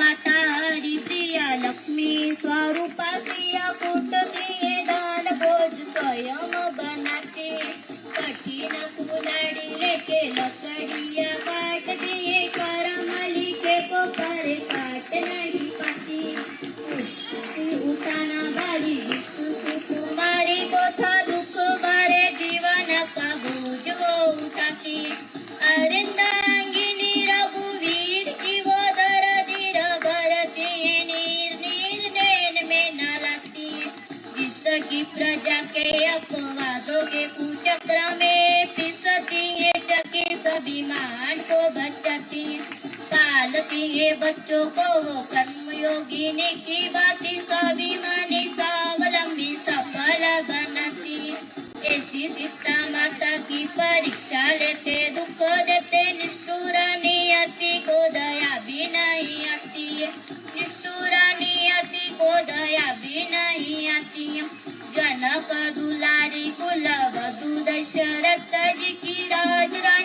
माता हरिप्रिया लक्ष्मी स्वरूपा प्रिया कुटती दान भोज स्वयं बनाते कठिन कुलाड़ी लेके लकड़िया काट दिए करमली के पोखरे काट नहीं पाती उठाना वाली तुम्हारी कोठा दुख भरे जीवन का बोझ वो उठाती अरिंदांगिनी रघुवीर की वो दरदीर भरती है नीर नीर नैन में न लाती जिसकी प्रजा के अपवादों के कुचक्र में पिसती है टके सभी मान को बचाती पालती है बच्चों को वो कर्मयोगिनी की बाती स्वाभिमानी स्वावलंबी सफल बनाती ऐसी सीता माता की परीक्षा लेते दुख देते निष्ठुर नियति को दया भी नहीं आती निष्ठुर नियति को दया भी नहीं आती जनक दुलारी कुलवधु दशरथ जी की राजरानी